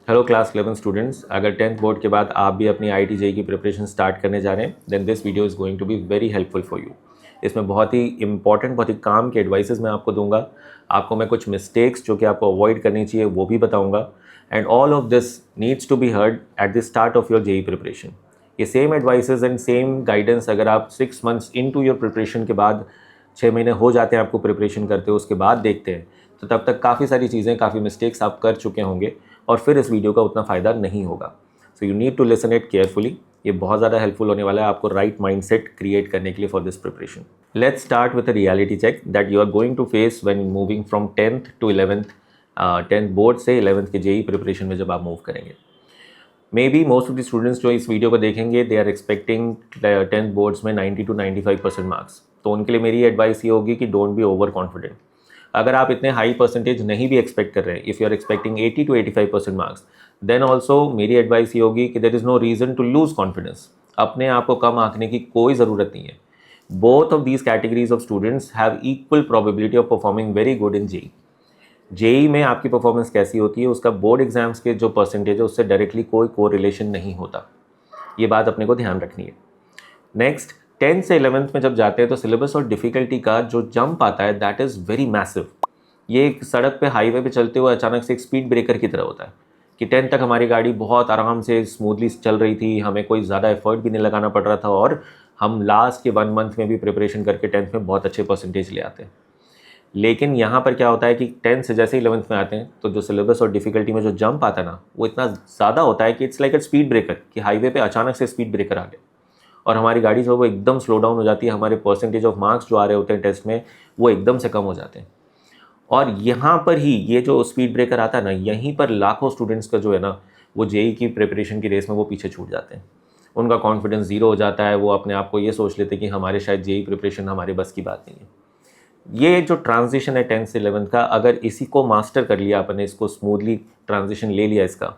Hello class 11 students, अगर 10th board के बाद आप भी अपनी IIT JEE की प्रिपरेशन स्टार्ट करने जा रहे हैं then this video is going to be very helpful for you. इसमें बहुत ही इंपॉर्टेंट, बहुत ही काम के एडवाइसेस मैं आपको दूंगा। आपको मैं कुछ मिस्टेक्स जो कि आपको अवॉइड करनी चाहिए वो भी बताऊंगा। And all of this needs to be heard at the start of your JEE preparation. ये same advices and same guidance अगर आप 6 मंथ्स इनटू योर प्रिपरेशन के बाद, 6 महीने हो जाते हैं आपको प्रिपरेशन करते हो, उसके बाद देखते हैं तो तब तक काफ़ी सारी चीज़ें, काफ़ी मिस्टेक्स आप कर चुके होंगे और फिर इस वीडियो का उतना फ़ायदा नहीं होगा। So you need to listen it carefully. ये बहुत ज़्यादा हेल्पफुल होने वाला है आपको राइट माइंडसेट क्रिएट करने के लिए for this preparation. Let's start with a reality check that you are going to face when moving from 10th to 11th, 10th board से 11th के JEE प्रिपरेशन में जब आप मूव करेंगे। May be most of the students जो इस video को देखेंगे they are expecting 10th boards में 90 to 95% मार्क्स। तो उनके लिए मेरी एडवाइस ये होगी कि डोंट बी ओवर कॉन्फिडेंट। अगर आप इतने हाई परसेंटेज नहीं भी एक्सपेक्ट कर रहे हैं, if you are expecting 80 to 85% marks, then also मेरी एडवाइस ये होगी कि there is no reason to lose confidence. अपने आप को कम आंकने की कोई ज़रूरत नहीं है। Both of these categories of students have equal probability of performing very good in JEE। JEE में आपकी परफॉर्मेंस कैसी होती है उसका बोर्ड एग्जाम्स के जो परसेंटेज है उससे डायरेक्टली कोई कोरिलेशन नहीं होता। ये बात अपने को ध्यान रखनी है। नेक्स्ट, 10th से 11th में जब जाते हैं तो सिलेबस और डिफ़िकल्टी का जो जंप आता है दैट इज़ वेरी मैसिव। ये एक सड़क पे, हाईवे पे चलते हुए अचानक से एक स्पीड ब्रेकर की तरह होता है कि 10th तक हमारी गाड़ी बहुत आराम से स्मूथली चल रही थी, हमें कोई ज़्यादा एफर्ट भी नहीं लगाना पड़ रहा था और हम लास्ट के 1 मंथ में भी प्रिपरेशन करके 10th में बहुत अच्छे परसेंटेज ले आते हैं। लेकिन यहाँ पर क्या होता है कि 10th से जैसे ही 11th में आते हैं तो जो सिलेबस और डिफ़िकल्टी में जो जंप आता है ना, वो इतना ज़्यादा होता है कि it's like a speed breaker, कि हाईवे पे अचानक से स्पीड ब्रेकर आ गया और हमारी गाड़ी जो वो एकदम स्लो डाउन हो जाती है। हमारे परसेंटेज ऑफ मार्क्स जो आ रहे होते हैं टेस्ट में वो एकदम से कम हो जाते हैं। और यहाँ पर ही ये जो स्पीड ब्रेकर आता है ना, यहीं पर लाखों स्टूडेंट्स का जो है ना, वो JEE की प्रिपरेशन की रेस में वो पीछे छूट जाते हैं। उनका कॉन्फिडेंस ज़ीरो हो जाता है। वो अपने आप को ये सोच लेते हैं कि हमारे शायद JEE प्रिपरेशन हमारे बस की बात नहीं है। ये जो ट्रांजिशन है 10th से 11th का, अगर इसी को मास्टर कर लिया आपने, इसको स्मूथली ट्रांजिशन ले लिया इसका,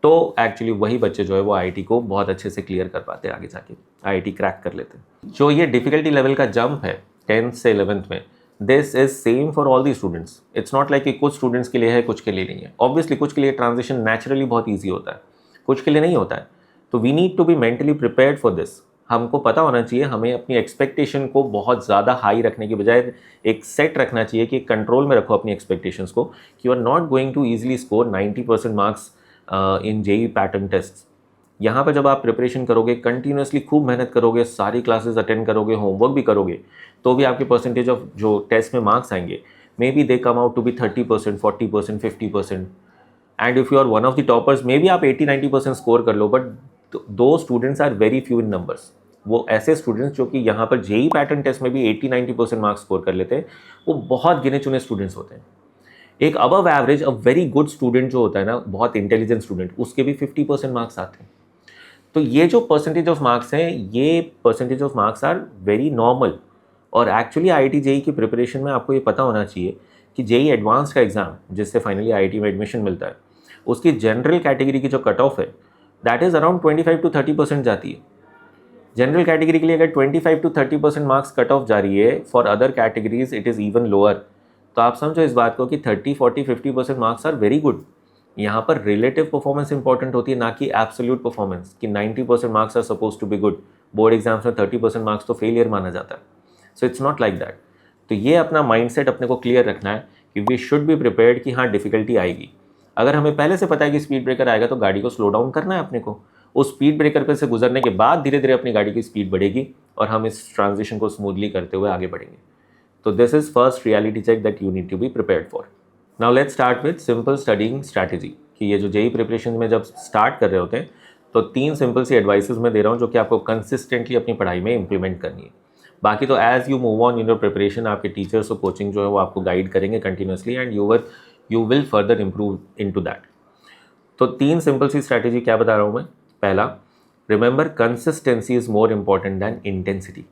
तो एक्चुअली वही बच्चे जो है वो IIT को बहुत अच्छे से क्लियर कर पाते हैं, आगे जाके IIT क्रैक कर लेते हैं। जो ये डिफ़िकल्टी लेवल का जंप है 10th से 11th में, this is same for all the students. It's not like कि कुछ स्टूडेंट्स के लिए है, कुछ के लिए नहीं है। ऑब्वियसली कुछ के लिए ट्रांजिशन नेचुरली बहुत ईजी होता है, कुछ के लिए नहीं होता है। तो we need to be mentally prepared for this. हमको पता होना चाहिए, हमें अपनी एक्सपेक्टेशन को बहुत ज़्यादा हाई रखने की बजाय एक सेट रखना चाहिए कि कंट्रोल में रखो अपनी एक्सपेक्टेशंस को, कि you are not going to easily score 90% marks in JEE pattern test. यहाँ पर जब आप प्रिपरेशन करोगे, कंटिन्यूसली खूब मेहनत करोगे, सारी क्लासेस अटेंड करोगे, होमवर्क भी करोगे, तो भी आपके परसेंटेज ऑफ जो टेस्ट में मार्क्स आएंगे, may be they come out to be 30%, 40%, 50%। And if you are one of the toppers, may be आप 80-90% स्कोर कर लो, but those students are very few in numbers. वो ऐसे स्टूडेंट्स जो कि यहाँ पर JEE पैटर्न टेस्ट में भी 80-90% मार्क्स स्कोर कर लेते हैं, वो बहुत गिने चुने स्टूडेंट्स होते हैं। एक above average, a very good student जो होता है ना, बहुत इंटेलिजेंट स्टूडेंट, उसके भी 50% मार्क्स आते हैं। तो ये जो परसेंटेज ऑफ मार्क्स हैं, ये percentage of marks are very normal. और एक्चुअली IIT JEE की प्रिपरेशन में आपको ये पता होना चाहिए कि JEE एडवांस का एग्ज़ाम जिससे फाइनली IIT में एडमिशन मिलता है, उसकी जनरल कैटेगरी की जो कट ऑफ है दैट इज़ अराउंड 25 to 30% जाती है। जनरल कैटेगरी के लिए अगर 25 to 30% मार्क्स कट ऑफ जा रही है, for other categories it is even lower. तो आप समझो इस बात को कि 30, 40, 50% मार्क्स आर वेरी गुड। यहाँ पर रिलेटिव परफॉर्मेंस इंपॉर्टेंट होती है, ना कि एब्सोल्यूट परफॉर्मेंस, कि 90% marks are suppose to be good. Board exams में 30% मार्क्स तो फेलियर माना जाता है। So it's not like that. तो ये अपना माइंडसेट अपने को क्लियर रखना है कि वी शुड बी प्रिपेयर्ड कि हाँ, डिफिकल्टी आएगी। अगर हमें पहले से पता है कि स्पीड ब्रेकर आएगा तो गाड़ी को स्लो डाउन करना है अपने को। उस स्पीड ब्रेकर पर से गुजरने के बाद धीरे धीरे अपनी गाड़ी की स्पीड बढ़ेगी और हम इस ट्रांजिशन को स्मूथली करते हुए आगे बढ़ेंगे। तो this is first reality check that you need to be prepared for. Now let's start with simple studying strategy. कि ये जो JEE प्रिपरेशन में जब स्टार्ट कर रहे होते हैं तो 3 सिंपल सी एडवाइसेस मैं दे रहा हूँ जो कि आपको कंसिस्टेंटली अपनी पढ़ाई में इंप्लीमेंट करनी है। बाकी तो as you move on in your preparation, आपके टीचर्स और कोचिंग जो है वो आपको गाइड करेंगे continuously and you will further improve into that. तो 3 सिंपल सी स्ट्रैटेजी क्या बता रहा हूँ मैं। पहला, remember consistency is more important than intensity.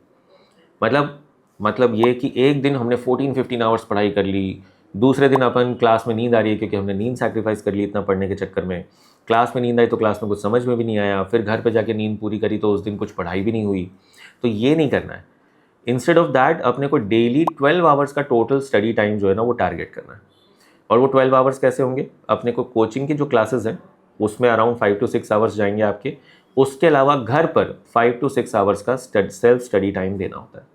मतलब ये कि एक दिन हमने 14-15 आवर्स पढ़ाई कर ली, दूसरे दिन अपन क्लास में नींद आ रही है क्योंकि हमने नींद सैक्रिफाइस कर ली इतना पढ़ने के चक्कर में। क्लास में नींद आई तो क्लास में कुछ समझ में भी नहीं आया, फिर घर पे जाके नींद पूरी करी तो उस दिन कुछ पढ़ाई भी नहीं हुई। तो ये नहीं करना है। इंस्टेड ऑफ दैट अपने को डेली 12 आवर्स का टोटल स्टडी टाइम जो है ना वो टारगेट करना है। और वो 12 आवर्स कैसे होंगे? अपने को कोचिंग की जो क्लासेस हैं उसमें अराउंड 5 to 6 आवर्स जाएंगे आपके। उसके अलावा घर पर 5 to 6 आवर्स का सेल्फ स्टडी टाइम देना होता है।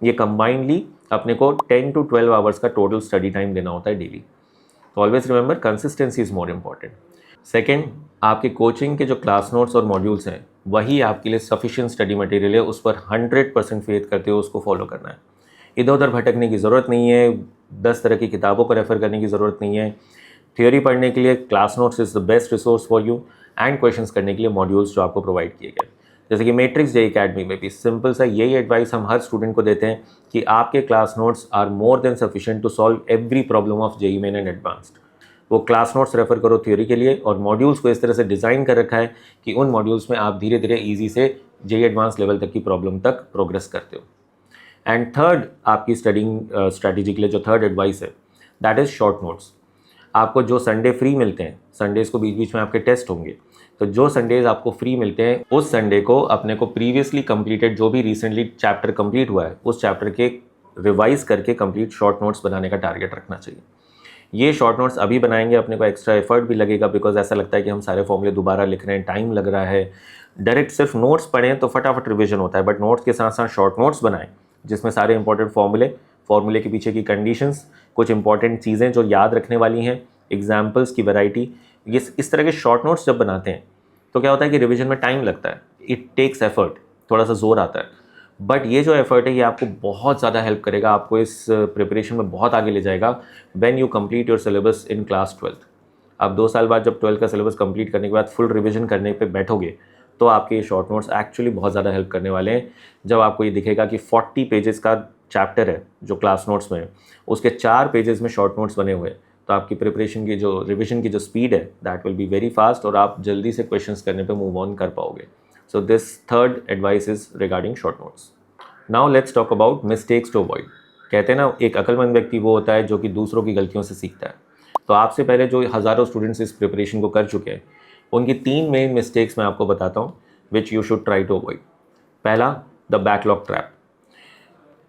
ये कंबाइंडली अपने को 10 to 12 आवर्स का टोटल स्टडी टाइम देना होता है डेली। तो always remember consistency is more important. Second, आपके कोचिंग के जो क्लास नोट्स और मॉड्यूल्स हैं वही आपके लिए सफिशिएंट स्टडी मटेरियल है, उस पर 100% फेथ करते हो उसको फॉलो करना है। इधर उधर भटकने की ज़रूरत नहीं है, 10 तरह की किताबों को रेफ़र करने की ज़रूरत नहीं है। थ्योरी पढ़ने के लिए class notes is the best resource for you, and questions करने के लिए मॉड्यूल्स जो आपको प्रोवाइड किए गए। जैसे कि मैट्रिक्स जेईई अकेडमी में भी सिंपल सा यही एडवाइस हम हर स्टूडेंट को देते हैं कि आपके class notes are more than sufficient to solve every problem of JEE main and advanced. वो क्लास नोट्स रेफर करो थ्योरी के लिए, और मॉड्यूल्स को इस तरह से डिज़ाइन कर रखा है कि उन मॉड्यूल्स में आप धीरे धीरे ईजी से जेईई एडवांस लेवल तक की प्रॉब्लम तक प्रोग्रेस करते हो। एंड थर्ड, आपकी स्टडिंग स्ट्रैटेजी के लिए जो थर्ड एडवाइस है दैट इज़ शॉर्ट नोट्स। आपको जो संडे फ्री मिलते हैं, संडेज़ को बीच बीच में आपके टेस्ट होंगे, तो जो संडेज़ आपको फ्री मिलते हैं उस संडे को अपने को प्रीवियसली कंप्लीटेड जो भी रिसेंटली चैप्टर कंप्लीट हुआ है उस चैप्टर के रिवाइज करके कंप्लीट शॉर्ट नोट्स बनाने का टारगेट रखना चाहिए। ये शॉर्ट नोट्स अभी बनाएंगे, अपने को एक्स्ट्रा एफर्ट भी लगेगा, बिकॉज ऐसा लगता है कि हम सारे फॉर्मूले दोबारा लिख रहे हैं, टाइम लग रहा है। डायरेक्ट सिर्फ नोट्स पढ़ें तो फटाफट रिविजन होता है, बट नोट्स के साथ साथ शॉर्ट नोट्स बनाएं जिसमें सारे इंपॉर्टेंट फॉर्मूले के पीछे की कंडीशंस, कुछ इंपॉर्टेंट चीज़ें जो याद रखने वाली हैं, एग्जाम्पल्स की वैरायटी, ये इस तरह के शॉर्ट नोट्स जब बनाते हैं तो क्या होता है कि रिविजन में टाइम लगता है, इट टेक्स एफर्ट, थोड़ा सा जोर आता है, बट ये जो एफर्ट है ये आपको बहुत ज़्यादा हेल्प करेगा, आपको इस प्रिपरेशन में बहुत आगे ले जाएगा when you complete your syllabus in class 12th। आप 2 साल बाद जब 12th का सिलेबस कंप्लीट करने के बाद फुल रिविजन करने पे बैठोगे तो आपके ये शॉर्ट नोट्स एक्चुअली बहुत ज़्यादा हेल्प करने वाले हैं। जब आपको ये दिखेगा कि 40 पेजेस का चैप्टर है जो क्लास नोट्स में है, उसके 4 पेजेस में शॉर्ट नोट्स बने हुए हैं, तो आपकी प्रिपरेशन की जो रिविजन की जो स्पीड है that will be very fast, और आप जल्दी से क्वेश्चंस करने पे मूव ऑन कर पाओगे। So this third advice is regarding short notes. Now let's talk about mistakes to avoid. कहते हैं ना, एक अक्लमंद व्यक्ति वो होता है जो कि दूसरों की गलतियों से सीखता है। तो आपसे पहले जो हज़ारों स्टूडेंट्स इस प्रिपरेशन को कर चुके हैं उनकी 3 मेन मिस्टेक्स मैं आपको बताता हूँ which you should try to avoid. पहला, द बैकलॉग ट्रैप।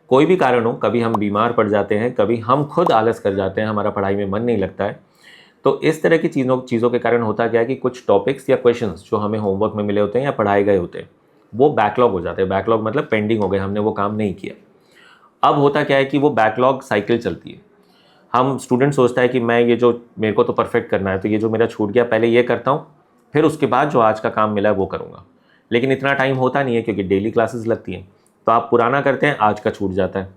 कोई भी कारण हो, कभी हम बीमार पड़ जाते हैं, कभी हम खुद आलस कर जाते हैं, हमारा पढ़ाई में मन नहीं लगता है, तो इस तरह की चीज़ों के कारण होता क्या है कि कुछ टॉपिक्स या क्वेश्चंस जो हमें होमवर्क में मिले होते हैं या पढ़ाए गए होते हैं वो बैकलॉग हो जाते हैं। बैकलॉग मतलब पेंडिंग हो गए, हमने वो काम नहीं किया। अब होता क्या है कि वो बैकलॉग साइकिल चलती है। हम स्टूडेंट सोचता है कि मैं ये जो मेरे को तो परफेक्ट करना है, तो ये जो मेरा छूट गया पहले ये करता हूँ, फिर उसके बाद जो आज का काम मिला है वो करूँगा। लेकिन इतना टाइम होता नहीं है क्योंकि डेली क्लासेस लगती हैं, तो आप पुराना करते हैं, आज का छूट जाता है,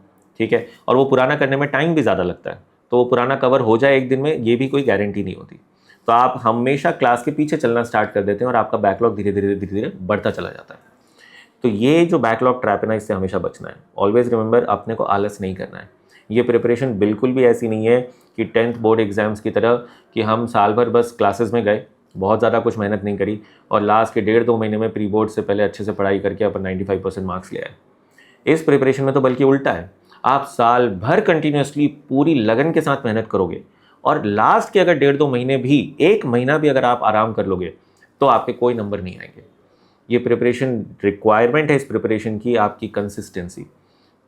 ठीक है, और वो पुराना करने में टाइम भी ज़्यादा लगता है, तो वो पुराना कवर हो जाए एक दिन में ये भी कोई गारंटी नहीं होती। तो आप हमेशा क्लास के पीछे चलना स्टार्ट कर देते हैं और आपका बैकलॉग धीरे धीरे बढ़ता चला जाता है। तो ये जो बैकलॉग ट्रैप है ना, इससे हमेशा बचना है। ऑलवेज रिमेंबर, अपने को आलस नहीं करना है। ये प्रिपरेशन बिल्कुल भी ऐसी नहीं है कि 10th बोर्ड एग्जाम्स की तरह कि हम साल भर बस क्लासेस में गए, बहुत ज़्यादा कुछ मेहनत नहीं करी और लास्ट के 1.5-2 महीने में प्री बोर्ड से पहले अच्छे से पढ़ाई करके अपन 95% मार्क्स ले आए। इस प्रिपरेशन में तो बल्कि उल्टा है, आप साल भर कंटिन्यूसली पूरी लगन के साथ मेहनत करोगे और लास्ट के अगर 1.5-2 महीने भी, 1 महीना भी अगर आप आराम कर लोगे तो आपके कोई नंबर नहीं आएंगे। ये प्रिपरेशन रिक्वायरमेंट है इस प्रिपरेशन की, आपकी कंसिस्टेंसी।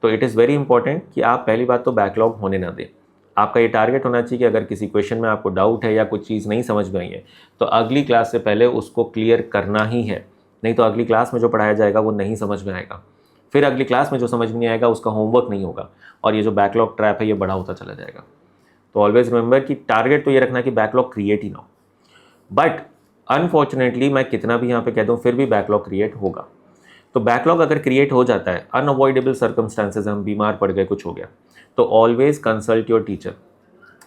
तो इट इज़ वेरी इंपॉर्टेंट कि आप पहली बात तो बैकलॉग होने ना दें। आपका ये टारगेट होना चाहिए कि अगर किसी क्वेश्चन में आपको डाउट है या कुछ चीज़ नहीं समझ में आई है तो अगली क्लास से पहले उसको क्लियर करना ही है, नहीं तो अगली क्लास में जो पढ़ाया जाएगा वो नहीं समझ में आएगा, फिर अगली क्लास में जो समझ में नहीं आएगा उसका होमवर्क नहीं होगा और ये जो बैकलॉग ट्रैप है ये बड़ा होता चला जाएगा। तो ऑलवेज रिमेंबर कि टारगेट तो ये रखना कि बैकलॉग क्रिएट ही ना हो, बट अनफॉर्चुनेटली मैं कितना भी यहाँ पे कह दूँ फिर भी बैकलॉग क्रिएट होगा। तो बैकलॉग अगर क्रिएट हो जाता है, अनअवॉइडेबल सर्कमस्टांसेस, हम बीमार पड़ गए, कुछ हो गया, तो always consult your teacher.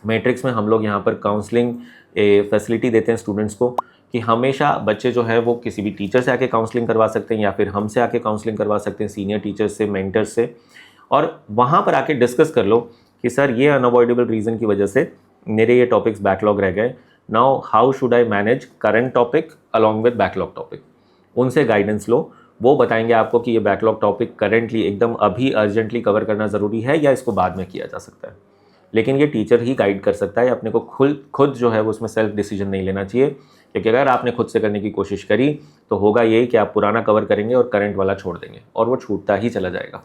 Matrix में हम लोग यहाँ पर काउंसलिंग फैसिलिटी देते हैं स्टूडेंट्स को कि हमेशा बच्चे जो है वो किसी भी टीचर से आके काउंसलिंग करवा सकते हैं या फिर हमसे आके काउंसलिंग करवा सकते हैं, सीनियर टीचर्स से, मेंटर्स से, और वहाँ पर आके डिस्कस कर लो कि सर ये अनअवॉइडेबल रीज़न की वजह से मेरे ये टॉपिक्स बैकलॉग रह गए, now how should I manage current topic along with backlog topic. उनसे गाइडेंस लो, वो बताएंगे आपको कि ये बैकलॉग टॉपिक करेंटली एकदम अभी अर्जेंटली कवर करना ज़रूरी है या इसको बाद में किया जा सकता है। लेकिन ये टीचर ही गाइड कर सकता है, अपने को खुद जो है वो उसमें सेल्फ डिसीजन नहीं लेना चाहिए, क्योंकि अगर आपने खुद से करने की कोशिश करी तो होगा यही कि आप पुराना कवर करेंगे और करंट वाला छोड़ देंगे और वो छूटता ही चला जाएगा।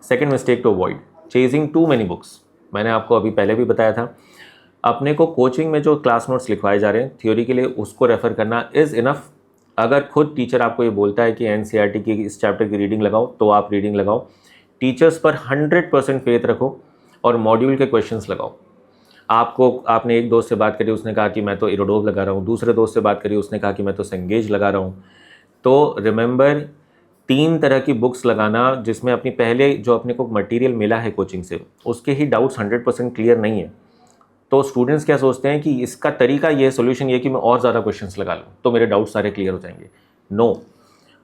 Second mistake to avoid, chasing too many books. मैंने आपको अभी पहले भी बताया था, अपने को कोचिंग में जो क्लास नोट्स लिखवाए जा रहे हैं थ्योरी के लिए, उसको रेफ़र करना इज़ इनफ। अगर खुद टीचर आपको ये बोलता है कि एनसीईआरटी की इस चैप्टर की रीडिंग लगाओ, तो आप रीडिंग लगाओ। टीचर्स पर 100% फेथ रखो और मॉड्यूल के क्वेश्चंस लगाओ। आपने एक दोस्त से बात करी, उसने कहा कि मैं तो इरोडोव लगा रहा हूँ, दूसरे दोस्त से बात करी, उसने कहा कि मैं तो सेंगेज लगा रहा हूँ। तो रिमेंबर, 3 तरह की बुक्स लगाना जिसमें अपनी पहले जो अपने को मटेरियल मिला है कोचिंग से, उसके ही डाउट्स 100% क्लियर नहीं है। तो स्टूडेंट्स क्या सोचते हैं कि इसका तरीका ये सोल्यूशन ये कि मैं और ज़्यादा क्वेश्चंस लगा लूँ तो मेरे डाउट्स सारे क्लियर हो जाएंगे। नो,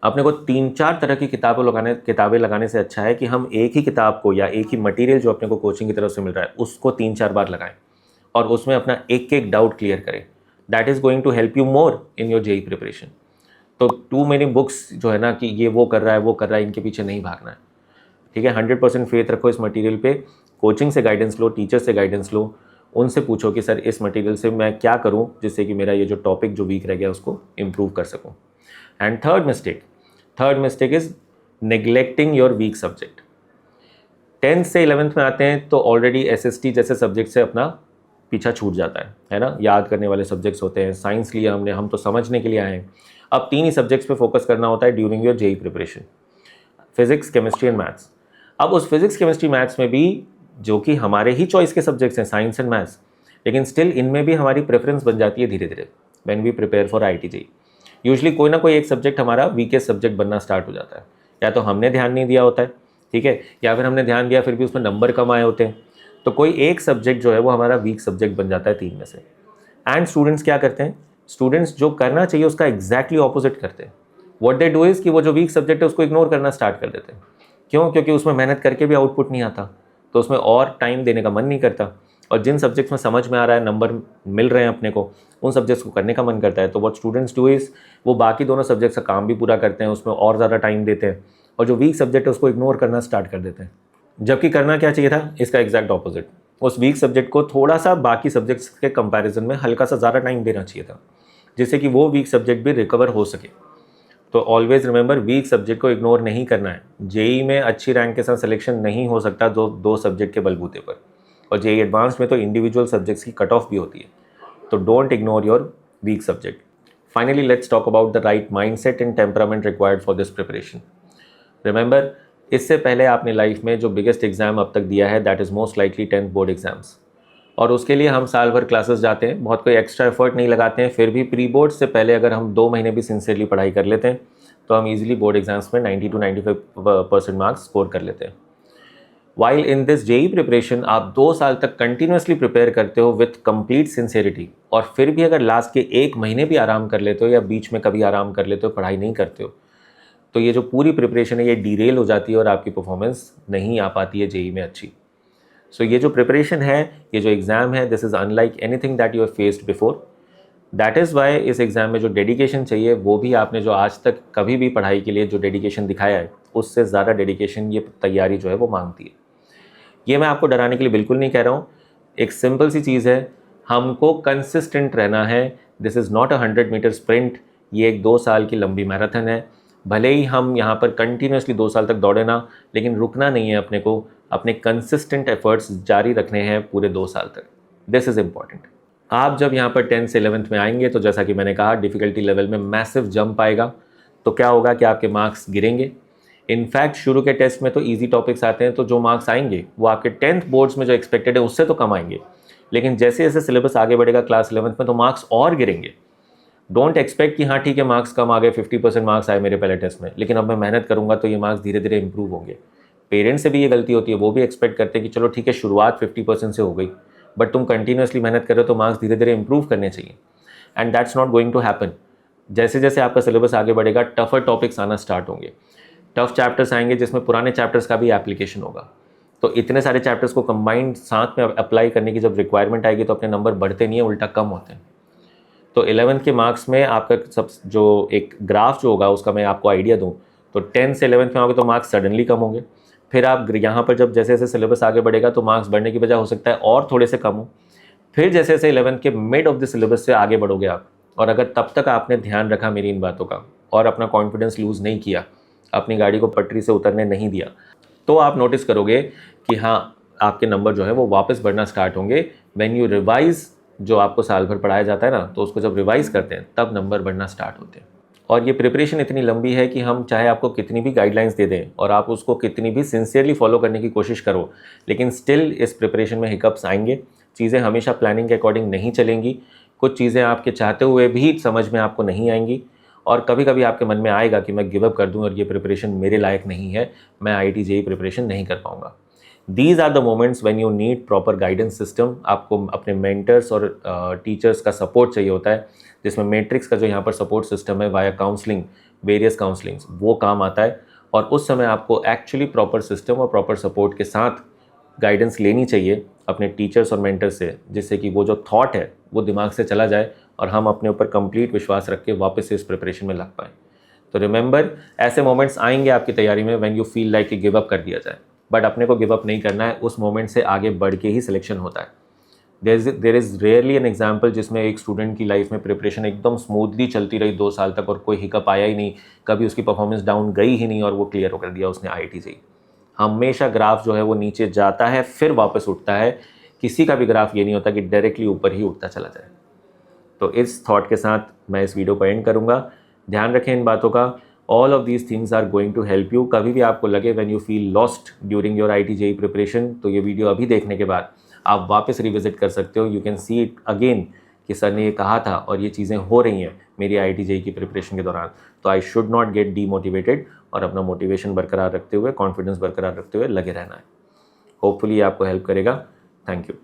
अपने को 3-4 तरह की किताबें लगाने से अच्छा है कि हम एक ही किताब को या एक ही मटेरियल जो अपने को कोचिंग की तरफ से मिल रहा है उसको 3-4 बार लगाएं और उसमें अपना एक एक डाउट क्लियर करें। That is going to help you more in your JEE preparation. तो टू मेनी बुक्स जो है ना कि ये वो कर रहा है, इनके पीछे नहीं भागना है। ठीक है, 100% फेथ रखो इस मटेरियल पे। कोचिंग से गाइडेंस लो, टीचर से गाइडेंस लो, उनसे पूछो कि सर इस मटेरियल से मैं क्या करूं जिससे कि मेरा ये जो टॉपिक जो वीक रह गया उसको इम्प्रूव कर सकूं। And third mistake is neglecting your weak subject. 10th से 11th में आते हैं तो ऑलरेडी एसएसटी जैसे सब्जेक्ट से अपना पीछा छूट जाता है ना। याद करने वाले सब्जेक्ट्स होते हैं, साइंस लिया हमने, हम तो समझने के लिए आए हैं। अब 3 ही सब्जेक्ट्स पे फोकस करना होता है during your JEE preparation, physics, chemistry and maths. अब उस फिजिक्स, केमिस्ट्री, मैथ्स में भी जो कि हमारे ही चॉइस के सब्जेक्ट्स हैं, साइंस एंड मैथ्स, लेकिन स्टिल इनमें भी हमारी प्रेफरेंस बन जाती है धीरे धीरे when we prepare for IIT JEE. Usually कोई ना कोई एक सब्जेक्ट हमारा वीकेस्ट सब्जेक्ट बनना स्टार्ट हो जाता है, या तो हमने ध्यान नहीं दिया होता है, ठीक है, या फिर हमने ध्यान दिया फिर भी उसमें नंबर कम आए होते हैं। तो कोई एक सब्जेक्ट जो है वो हमारा वीक सब्जेक्ट बन जाता है 3 में से। एंड स्टूडेंट्स क्या करते हैं, स्टूडेंट्स जो करना चाहिए उसका एग्जैक्टली ऑपोजिट करते हैं। व्हाट दे डू इज़ कि वो जो वीक सब्जेक्ट है उसको इग्नोर करना स्टार्ट कर देते हैं। क्यों? क्योंकि उसमें मेहनत करके भी आउटपुट नहीं आता, तो उसमें और टाइम देने का मन नहीं करता। और जिन सब्जेक्ट्स में समझ में आ रहा है, नंबर मिल रहे हैं अपने को, उन सब्जेक्ट्स को करने का मन करता है। तो व्हाट स्टूडेंट्स डू इज़ वो बाकी दोनों सब्जेक्ट्स का काम भी पूरा करते हैं, उसमें और ज़्यादा टाइम देते हैं, और जो वीक सब्जेक्ट है उसको इग्नोर करना स्टार्ट कर देते हैं। जबकि करना क्या चाहिए था, इसका एग्जैक्ट ऑपोजिट। उस वीक सब्जेक्ट को थोड़ा सा बाकी सब्जेक्ट्स के कंपैरिजन में हल्का सा ज़्यादा टाइम देना चाहिए था, जिससे कि वो वीक सब्जेक्ट भी रिकवर हो सके। तो ऑलवेज रिमेंबर, वीक सब्जेक्ट को इग्नोर नहीं करना है। जेई में अच्छी रैंक के साथ सिलेक्शन नहीं हो सकता दो सब्जेक्ट के बलबूते पर, और जेई एडवांस में तो इंडिविजुअल सब्जेक्ट्स की कट ऑफ भी होती है। तो don't ignore your weak subject. Finally let's talk about the right mindset and temperament required for this preparation. Remember, इससे पहले आपने लाइफ में जो बिगेस्ट एग्जाम अब तक दिया है that is most likely 10th board exams, और उसके लिए हम साल भर क्लासेस जाते हैं, बहुत कोई एक्स्ट्रा एफर्ट नहीं लगाते हैं। फिर भी प्री बोर्ड से पहले अगर हम 2 महीने भी सिंसियरली पढ़ाई कर लेते हैं तो हम इजीली बोर्ड एग्जाम्स में 90 to 95% मार्क्स स्कोर कर लेते हैं। While in this JEE preparation आप 2 साल तक कंटिन्यूसली प्रिपेयर करते हो विथ कंप्लीट सिंसियरिटी, और फिर भी अगर लास्ट के 1 महीने भी आराम कर लेते हो या बीच में कभी आराम कर लेते हो, पढ़ाई नहीं करते हो, तो ये जो पूरी प्रिपरेशन है ये डीरेल हो जाती है और आपकी परफॉर्मेंस नहीं आ पाती है जेई में अच्छी। सो ये जो प्रिपरेशन है, ये जो एग्ज़ाम है, this is unlike anything that you have faced before. That is why इस एग्ज़ाम में जो डेडिकेशन चाहिए वो भी आपने जो आज तक कभी भी पढ़ाई के लिए जो डेडिकेशन दिखाया है उससे ज़्यादा डेडिकेशन ये तैयारी जो है वो मांगती है। ये मैं आपको डराने के लिए बिल्कुल नहीं कह रहा हूँ, एक सिंपल सी चीज़ है, हमको कंसिस्टेंट रहना है। This is not a 100 metre sprint, ये एक 2 साल की लंबी मैराथन है। भले ही हम यहाँ पर कंटिन्यूसली 2 साल तक दौड़े ना, लेकिन रुकना नहीं है अपने को, अपने कंसिस्टेंट एफर्ट्स जारी रखने हैं पूरे 2 साल तक। This is important. आप जब यहाँ पर 10th से 11th में आएंगे तो जैसा कि मैंने कहा, डिफ़िकल्टी लेवल में मैसिव जंप आएगा। तो क्या होगा कि आपके मार्क्स गिरेंगे। इनफैक्ट शुरू के टेस्ट में तो ईजी टॉपिक्स आते हैं, तो जो मार्क्स आएंगे वो आपके 10th बोर्ड्स में जो एक्सपेक्टेड है उससे तो कम आएंगे, लेकिन जैसे जैसे सिलेबस आगे बढ़ेगा क्लास 11th में तो मार्क्स और गिरेंगे। डोंट एक्सपेक्ट कि हाँ ठीक है मार्क्स कम आ गए, 50% मार्क्स आए मेरे पहले टेस्ट में, लेकिन अब मैं मेहनत करूँगा तो ये मार्क्स धीरे धीरे इंप्रूव होंगे। पेरेंट्स से भी ये गलती होती है, वो भी एक्सपेक्ट करते हैं कि चलो ठीक है शुरुआत 50% से हो गई, बट तुम कंटिन्यूसली मेहनत कर रहे हो तो मार्क्स धीरे धीरे इंप्रूव करने चाहिए। And that's not going to happen. जैसे जैसे आपका सिलेबस आगे बढ़ेगा टफर टॉपिक्स आना स्टार्ट होंगे, टफ चैप्टर्स आएंगे जिसमें पुराने चैप्टर्स का भी एप्लीकेशन होगा। तो इतने सारे चैप्टर्स को कंबाइंड साथ में अप्लाई करने की जब रिक्वायरमेंट आएगी तो अपने नंबर बढ़ते नहीं है, उल्टा कम होते हैं। तो 11th के मार्क्स में आपका सब जो एक ग्राफ जो होगा उसका मैं आपको आइडिया दूँ, तो 10th से 11th में आओगे तो मार्क्स सडनली कम होंगे। फिर आप यहाँ पर जब जैसे जैसे सिलेबस आगे बढ़ेगा तो मार्क्स बढ़ने की वजह हो सकता है और थोड़े से कम हो। फिर जैसे जैसे 11th के मिड ऑफ द सिलेबस से आगे बढ़ोगे आप, और अगर तब तक आपने ध्यान रखा मेरी इन बातों का और अपना कॉन्फिडेंस लूज़ नहीं किया, अपनी गाड़ी को पटरी से उतरने नहीं दिया, तो आप नोटिस करोगे कि हाँ आपके नंबर जो है वो वापस बढ़ना स्टार्ट होंगे व्हेन यू रिवाइज, जो आपको साल भर पढ़ाया जाता है ना, तो उसको जब रिवाइज करते हैं तब नंबर बढ़ना स्टार्ट होते हैं। और ये प्रिपरेशन इतनी लंबी है कि हम चाहे आपको कितनी भी गाइडलाइंस दे दें और आप उसको कितनी भी सिंसियरली फॉलो करने की कोशिश करो, लेकिन स्टिल इस प्रिपरेशन में हिकअप्स आएंगे। चीज़ें हमेशा प्लानिंग के अकॉर्डिंग नहीं चलेंगी, कुछ चीज़ें आपके चाहते हुए भी समझ में आपको नहीं आएंगी, और कभी कभी आपके मन में आएगा कि मैं गिव अप कर दूं और ये प्रिपरेशन मेरे लायक नहीं है, मैं IIT JEE प्रिपरेशन नहीं कर पाऊंगा। These are the moments when you need proper guidance system. आपको अपने मेंटर्स और टीचर्स का सपोर्ट चाहिए होता है, जिसमें मैट्रिक्स का जो यहाँ पर सपोर्ट सिस्टम है वाया काउंसलिंग, वेरियस काउंसलिंग्स, वो काम आता है। और उस समय आपको एक्चुअली प्रॉपर सिस्टम और प्रॉपर सपोर्ट के साथ गाइडेंस लेनी चाहिए अपने टीचर्स और मेंटर्स से, जिससे कि वो जो थॉट है वो दिमाग से चला जाए और हम अपने ऊपर कंप्लीट विश्वास रख के वापस से इस प्रिपरेशन में लग पाएँ। तो रिमेंबर, ऐसे मोमेंट्स आएंगे आपकी तैयारी में व्हेन यू फील लाइक कि गिव अप कर दिया जाए, बट अपने को गिव अप नहीं करना है। उस मोमेंट से आगे बढ़ के ही सिलेक्शन होता है। There is rarely an example जिसमें एक स्टूडेंट की लाइफ में प्रिपरेशन एकदम स्मूथली चलती रही 2 साल तक और कोई हिकअप आया ही नहीं, कभी उसकी परफॉर्मेंस डाउन गई ही नहीं और वो क्लियर कर दिया उसने IIT JEE। हमेशा ग्राफ जो है वो नीचे जाता है फिर वापस उठता है, किसी का भी ग्राफ ये नहीं होता कि डायरेक्टली ऊपर ही उठता चला जाए। तो इस थॉट के साथ मैं इस वीडियो को एंड करूँगा। ध्यान रखें इन बातों का। All of these things are going to help you. कभी भी आपको लगे when you feel lost during your IIT JEE preparation, तो ये वीडियो अभी देखने के बाद आप वापस रिविजिट कर सकते हो। You can see it again कि सर ने ये कहा था और ये चीज़ें हो रही हैं मेरी IIT JEE की प्रिपरेशन के दौरान। तो I should not gate demotivated और अपना मोटिवेशन बरकरार रखते हुए, कॉन्फिडेंस बरकरार रखते हुए लगे रहना है। होपफुली ये आपको हेल्प करेगा। Thank you.